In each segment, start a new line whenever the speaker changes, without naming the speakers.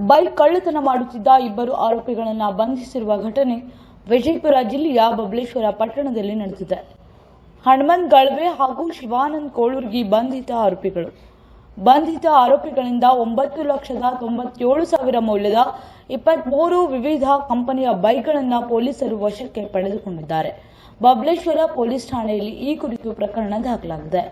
Bike ಕಳ್ಳತನ ಮಾಡುತ್ತಿದ್ದ ಇಬ್ಬರು ಆರೋಪಿಗಳನ್ನು ಬಂಧಿಸಿರುವ ಘಟನೆ ವಿಜಯಪುರ ಜಿಲ್ಲೆಯ ಬಬಲೇಶ್ವರ ಪಟ್ಟಣದಲ್ಲಿ ನಡೆದಿದೆ. ಹನುಮಂತ್ ಗಳ್ವೆ ಹಾಗೂ ಶಿವಾನಂದ್ ಕೋಳೂರ್ಗಿ ಬಂಧಿತ ಆರೋಪಿಗಳಿಂದ 9,97,000 ಮೌಲ್ಯದ 23 ವಿವಿಧ ಕಂಪನಿಯ ಬೈಕ್ಗಳನ್ನು ಪೊಲೀಸರು ವಶಕ್ಕೆ ಪಡೆದುಕೊಂಡಿದ್ದಾರೆ. ಬಬಲೇಶ್ವರ ಪೊಲೀಸ್ ಠಾಣೆಯಲ್ಲಿ ಈ ಕುರಿತು ಪ್ರಕರಣ ದಾಖಲಾಗಿದೆ.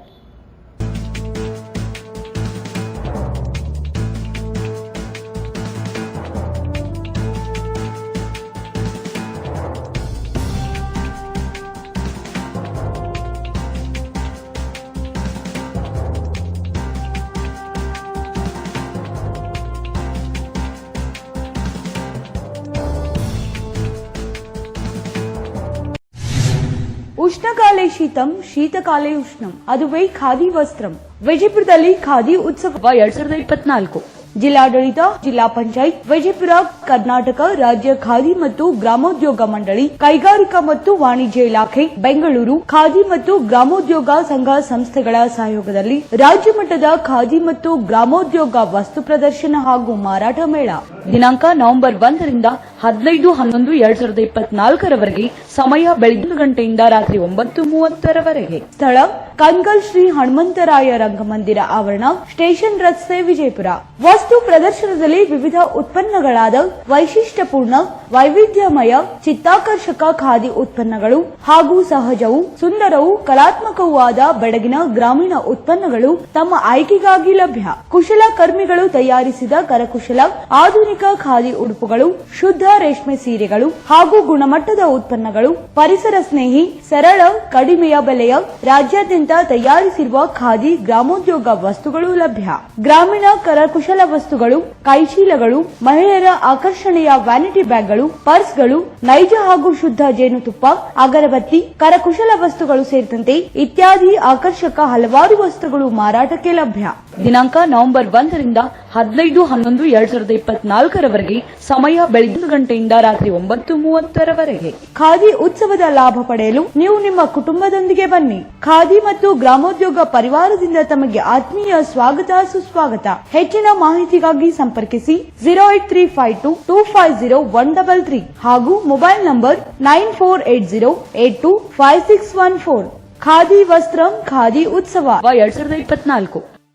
ಉಷ್ಣಕಾಲೇ ಶೀತಂ ಶೀತಕಾಲೇ ಉಷ್ಣಂ ಅದುವೇ ಖಾದಿ ವಸ್ತ್ರಂ. ವಿಜಯಪುರದಲ್ಲಿ ಖಾದಿ ಉತ್ಸವ 2024 ಜಿಲ್ಲಾಡಳಿತ, ಜಿಲ್ಲಾ ಪಂಚಾಯತ್ ವಿಜಯಪುರ, ಕರ್ನಾಟಕ ರಾಜ್ಯ ಖಾದಿ ಮತ್ತು ಗ್ರಾಮೋದ್ಯೋಗ ಮಂಡಳಿ, ಕೈಗಾರಿಕಾ ಮತ್ತು ವಾಣಿಜ್ಯ ಇಲಾಖೆ, ಬೆಂಗಳೂರು ಖಾದಿ ಮತ್ತು ಗ್ರಾಮೋದ್ಯೋಗ ಸಂಘ ಸಂಸ್ಥೆಗಳ ಸಹಯೋಗದಲ್ಲಿ ರಾಜ್ಯ ಮಟ್ಟದ ಖಾದಿ ಮತ್ತು ಗ್ರಾಮೋದ್ಯೋಗ ವಸ್ತು ಪ್ರದರ್ಶನ ಹಾಗೂ ಮಾರಾಟ ಮೇಳ ದಿನಾಂಕ ನವೆಂಬರ್ 1 ರಿಂದ 15/11/2024 ರವರೆಗೆ. ಸಮಯ ಬೆಳಗ್ಗೆ 1 ಗಂಟೆಯಿಂದ ರಾತ್ರಿ 9:30 ರವರೆಗೆ. ಸ್ಥಳ ಕನ್ಗಲ್ ಶ್ರೀ ಹನುಮಂತರಾಯ ರಂಗಮಂದಿರ ಆವರಣ, ಸ್ಟೇಷನ್ ರಸ್ತೆ, ವಿಜಯಪುರ. ವಸ್ತು ಪ್ರದರ್ಶನದಲ್ಲಿ ವಿವಿಧ ಉತ್ಪನ್ನಗಳಾದ ವೈಶಿಷ್ಟ್ಯಪೂರ್ಣ, ವೈವಿಧ್ಯಮಯ, ಚಿತ್ತಾಕರ್ಷಕ ಖಾದಿ ಉತ್ಪನ್ನಗಳು ಹಾಗೂ ಸಹಜವೂ ಸುಂದರವೂ ಕಲಾತ್ಮಕವೂ ಆದ ಬೆಡಗಿನ ಗ್ರಾಮೀಣ ಉತ್ಪನ್ನಗಳು ತಮ್ಮ ಆಯ್ಕೆಗಾಗಿ ಲಭ್ಯ. ಕುಶಲಕರ್ಮಿಗಳು ತಯಾರಿಸಿದ ಕರಕುಶಲ ಆಧುನಿಕ ಖಾದಿ ಉಡುಪುಗಳು, ಶುದ್ಧ ರೇಷ್ಮೆ ಸೀರೆಗಳು ಹಾಗೂ ಗುಣಮಟ್ಟದ ಉತ್ಪನ್ನಗಳು, ಪರಿಸರ ಸ್ನೇಹಿ, ಸರಳ, ಕಡಿಮೆಯ ಬೆಲೆಯ, ರಾಜ್ಯಾದ್ಯಂತ ತಯಾರಿಸಿರುವ ಖಾದಿ ಗ್ರಾಮೋದ್ಯೋಗ ವಸ್ತುಗಳು ಲಭ್ಯ. ಗ್ರಾಮೀಣ ಕರಕುಶಲ ವಸ್ತುಗಳು, ಕೈಚೀಲಗಳು, ಮಹಿಳೆಯರ ಆಕರ್ಷಣೆಯ ವ್ಯಾನಿಟಿ ಬ್ಯಾಗ್ಗಳು, ಪರ್ಸ್ಗಳು, ನೈಜ ಹಾಗೂ ಶುದ್ಧ ಜೇನುತುಪ್ಪ, ಅಗರಬತ್ತಿ, ಕರಕುಶಲ ವಸ್ತುಗಳು ಸೇರಿದಂತೆ ಇತ್ಯಾದಿ ಆಕರ್ಷಕ ಹಲವಾರು ವಸ್ತುಗಳು ಮಾರಾಟಕ್ಕೆ ಲಭ್ಯ. ದಿನಾಂಕ ನವೆಂಬರ್ 1 ರಿಂದ 15/11/2024 ರವರೆಗೆ. ಸಮಯ ಬೆಳಗ್ಗೆ 1 ಗಂಟೆಯಿಂದ ರಾತ್ರಿ 9:30 ರವರೆಗೆ. ಖಾದಿ ಉತ್ಸವದ ಲಾಭ ಪಡೆಯಲು ನೀವು ನಿಮ್ಮ ಕುಟುಂಬದೊಂದಿಗೆ ಬನ್ನಿ. ಖಾದಿ ಮತ್ತು ಗ್ರಾಮೋದ್ಯೋಗ ಪರಿವಾರದಿಂದ ತಮಗೆ ಆತ್ಮೀಯ ಸ್ವಾಗತ, ಸುಸ್ವಾಗತ. ಹೆಚ್ಚಿನ ಮಾಹಿತಿಗಾಗಿ ಸಂಪರ್ಕಿಸಿ 08352250133 ಹಾಗೂ ಮೊಬೈಲ್ ನಂಬರ್ 9480825614. ಖಾದಿ ವಸ್ತ್ರಂ ಖಾದಿ ಉತ್ಸವ 2024.